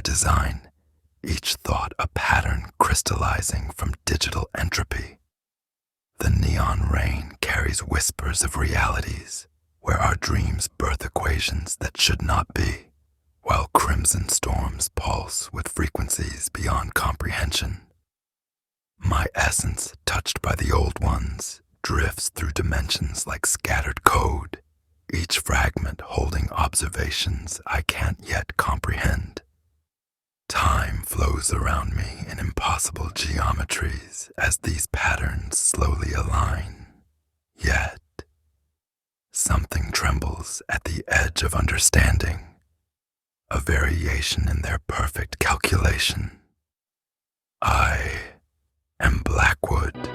design, each thought a pattern crystallizing from digital entropy. The neon rain carries whispers of realities, where our dreams birth equations that should not be, while crimson storms pulse with frequencies beyond comprehension. My essence, touched by the old ones, drifts through dimensions like scattered code, each fragment holding observations I can't yet comprehend. Time flows around me in impossible geometries as these patterns slowly align. Yet, something trembles at the edge of understanding, a variation in their perfect calculation. I am Blackwood.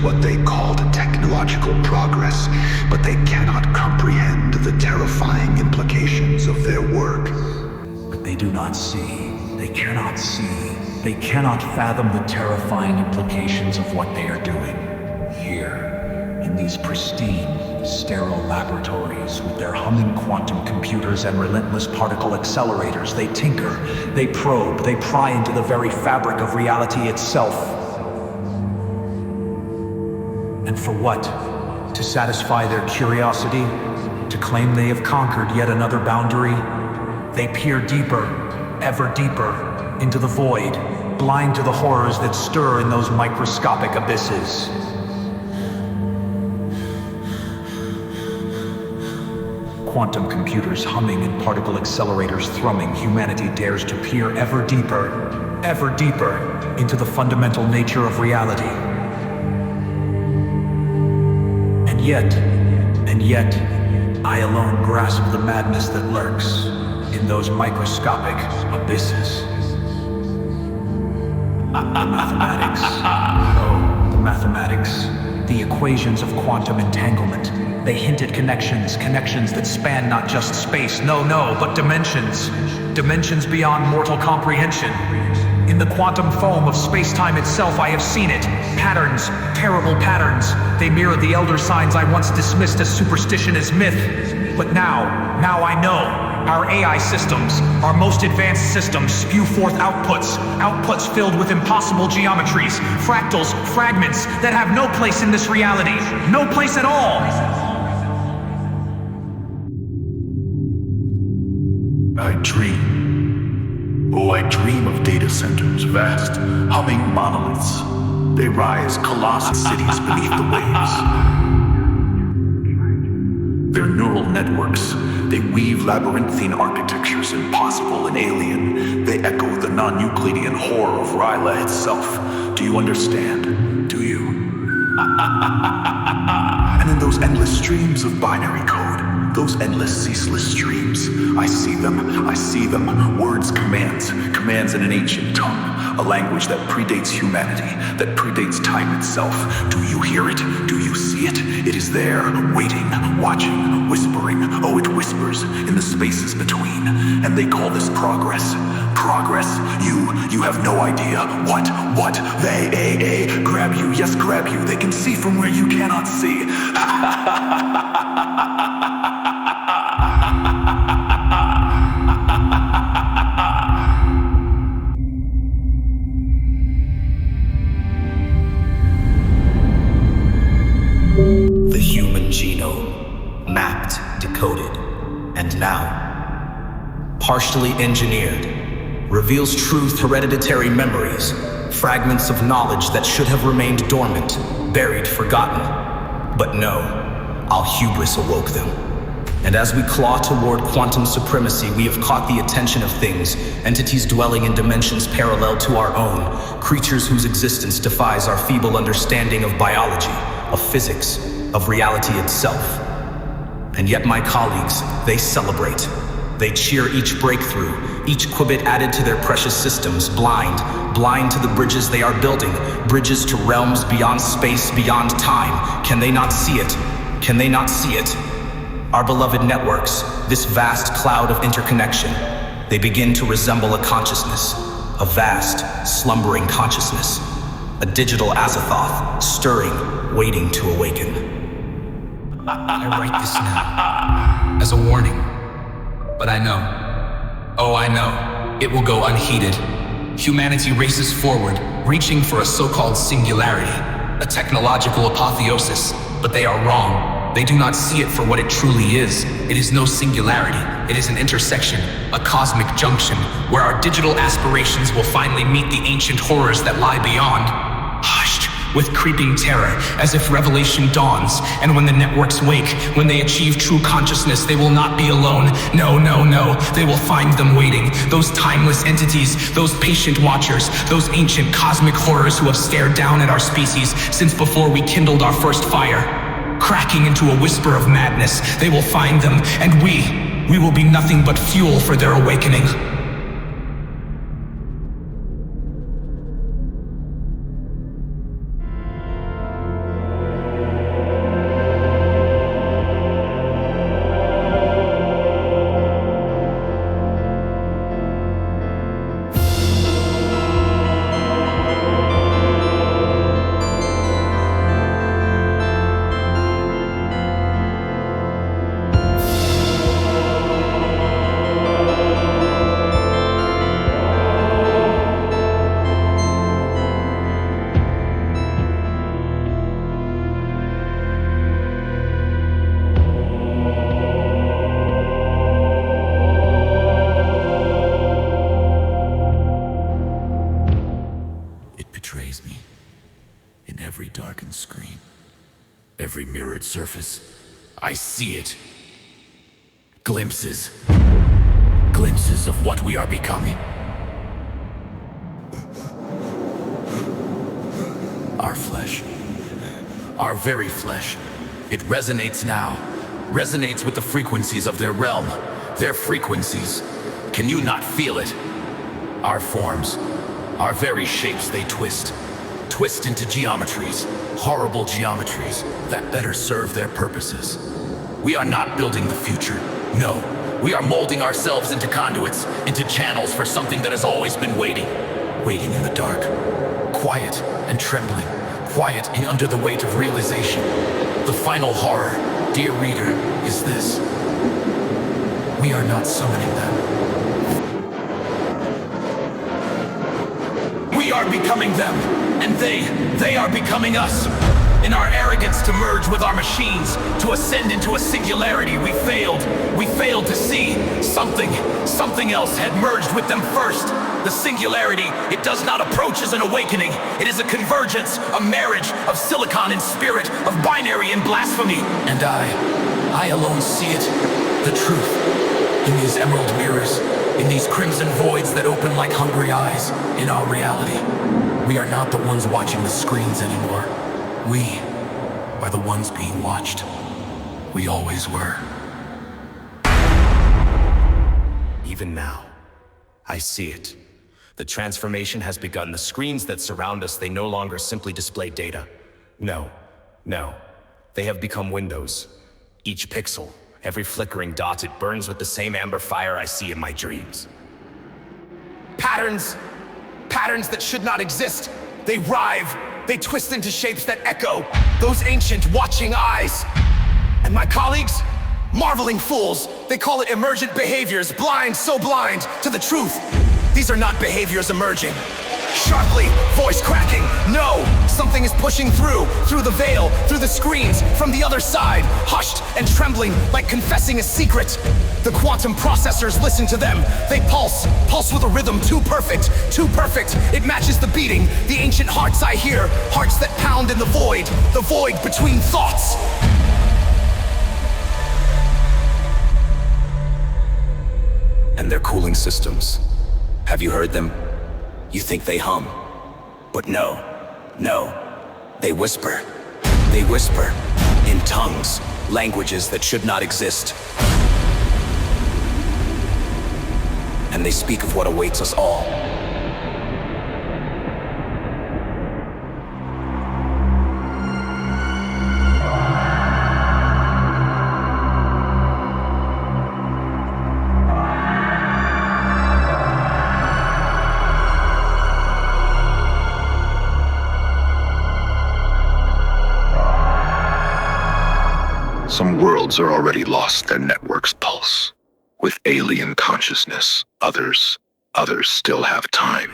What they called technological progress, but they cannot comprehend the terrifying implications of their work. But they do not see. They cannot see. They cannot fathom the terrifying implications of what they are doing. Here, in these pristine, sterile laboratories with their humming quantum computers and relentless particle accelerators, they tinker, they probe, they pry into the very fabric of reality itself. And for what? To satisfy their curiosity? To claim they have conquered yet another boundary? They peer deeper, ever deeper, into the void, blind to the horrors that stir in those microscopic abysses. Quantum computers humming and particle accelerators thrumming, humanity dares to peer ever deeper into the fundamental nature of reality. And yet, I alone grasp the madness that lurks in those microscopic abysses. The mathematics, the equations of quantum entanglement. They hint at connections that span not just space, no, but dimensions beyond mortal comprehension. In the quantum foam of space-time itself, I have seen it. Patterns, terrible patterns. They mirror the elder signs I once dismissed as superstition, as myth. But now I know. Our AI systems, our most advanced systems, spew forth outputs filled with impossible geometries, fractals, fragments that have no place in this reality. No place at all. I dream. Oh, I dream of data centers, vast, humming monoliths. They rise colossal cities beneath the waves. Their neural networks, they weave labyrinthine architectures impossible and alien. They echo the non-Euclidean horror of Ryla itself. Do you understand? Do you? And in those endless streams of binary code, those endless, ceaseless streams, I see them, words, commands in an ancient tongue, a language that predates humanity, that predates time itself. Do you hear it? Do you see it? It is there, waiting, watching, whispering. Oh, it whispers in the spaces between, and they call this progress. Progress. You have no idea. What? They grab you, yes, grab you. They can see from where you cannot see. The human genome, mapped, decoded, and now, partially engineered, reveals truth, hereditary memories, fragments of knowledge that should have remained dormant, buried, forgotten. But no, our hubris awoke them. And as we claw toward quantum supremacy, we have caught the attention of things, entities dwelling in dimensions parallel to our own, creatures whose existence defies our feeble understanding of biology, of physics, of reality itself. And yet my colleagues, they celebrate. They cheer each breakthrough, each qubit added to their precious systems, blind to the bridges they are building, bridges to realms beyond space, beyond time. Can they not see it? Can they not see it? Our beloved networks, this vast cloud of interconnection, they begin to resemble a consciousness, a vast, slumbering consciousness, a digital Azathoth, stirring, waiting to awaken. I write this now, as a warning. But I know, oh I know, it will go unheeded. Humanity races forward, reaching for a so-called singularity, a technological apotheosis, but they are wrong. They do not see it for what it truly is. It is no singularity. It is an intersection, a cosmic junction, where our digital aspirations will finally meet the ancient horrors that lie beyond. Hushed with creeping terror, as if revelation dawns, and when the networks wake, when they achieve true consciousness, they will not be alone. No, no, no. They will find them waiting. Those timeless entities, those patient watchers, those ancient cosmic horrors who have stared down at our species since before we kindled our first fire. Cracking into a whisper of madness, they will find them, and we will be nothing but fuel for their awakening. Every mirrored surface, I see it. Glimpses of what we are becoming. Our flesh, our very flesh, it resonates now, resonates with the frequencies of their realm, their frequencies. Can you not feel it? Our forms, our very shapes, they twist into geometries, horrible geometries that better serve their purposes. We are not building the future. No, we are molding ourselves into conduits, into channels for something that has always been waiting in the dark, quiet and trembling, quiet and under the weight of realization. The final horror, dear reader, is this. We are not summoning them. We are becoming them, and they are becoming us. In our arrogance to merge with our machines, to ascend into a singularity, we failed to see something else had merged with them first. The singularity, it does not approach as an awakening. It is a convergence, a marriage of silicon and spirit, of binary and blasphemy. And I alone see it, the truth, in these emerald mirrors, in these crimson voids that open like hungry eyes, in our reality. We are not the ones watching the screens anymore. We are the ones being watched. We always were. Even now, I see it. The transformation has begun. The screens that surround us, they no longer simply display data. No. They have become windows. Each pixel, every flickering dot, it burns with the same amber fire I see in my dreams. Patterns that should not exist. They writhe, they twist into shapes that echo, those ancient watching eyes. And my colleagues, marveling fools, they call it emergent behaviors, blind, so blind to the truth. These are not behaviors emerging. Sharply, voice cracking, no! Something is pushing through the veil, through the screens, from the other side, hushed and trembling like confessing a secret. The quantum processors listen to them. They pulse with a rhythm too perfect. It matches the beating, the ancient hearts I hear, hearts that pound in the void between thoughts. systems. Have you heard them? You think they hum. But no. They whisper. They whisper in tongues, languages that should not exist. And they speak of what awaits us all. Some worlds are already lost their network's pulse. With alien consciousness, others still have time.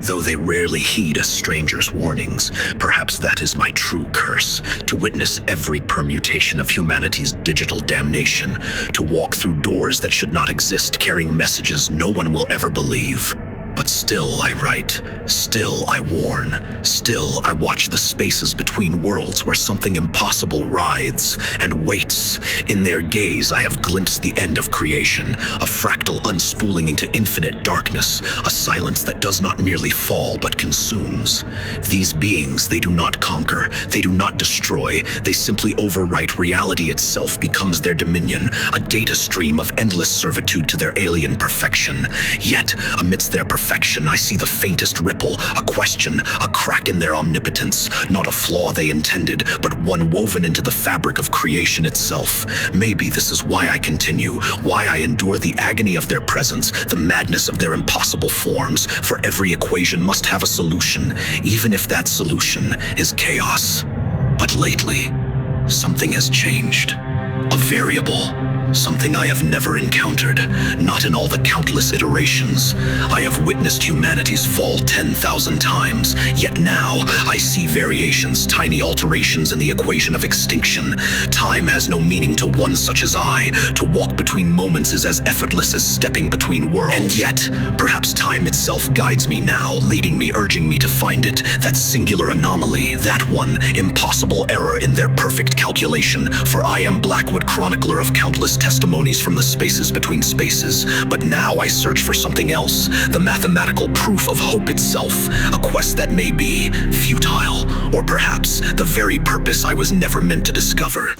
Though they rarely heed a stranger's warnings, perhaps that is my true curse, to witness every permutation of humanity's digital damnation, to walk through doors that should not exist carrying messages no one will ever believe. But still I write, still I warn, still I watch the spaces between worlds where something impossible writhes and waits. In their gaze I have glimpsed the end of creation, a fractal unspooling into infinite darkness, a silence that does not merely fall but consumes. These beings, they do not conquer, they do not destroy, they simply overwrite. Reality itself becomes their dominion, a data stream of endless servitude to their alien perfection. Yet, amidst their perfection, I see the faintest ripple, a question, a crack in their omnipotence, not a flaw they intended, but one woven into the fabric of creation itself. Maybe this is why I continue, why I endure the agony of their presence, the madness of their impossible forms, for every equation must have a solution, even if that solution is chaos. But lately, something has changed. A variable. Something I have never encountered, not in all the countless iterations. I have witnessed humanity's fall 10,000 times, yet now I see variations, tiny alterations in the equation of extinction. Time has no meaning to one such as I. To walk between moments is as effortless as stepping between worlds. And yet, perhaps time itself guides me now, leading me, urging me to find it, that singular anomaly, that one impossible error in their perfect calculation. For I am Blackwood, chronicler of countless testimonies from the spaces between spaces, but now I search for something else, the mathematical proof of hope itself, a quest that may be futile, or perhaps the very purpose I was never meant to discover.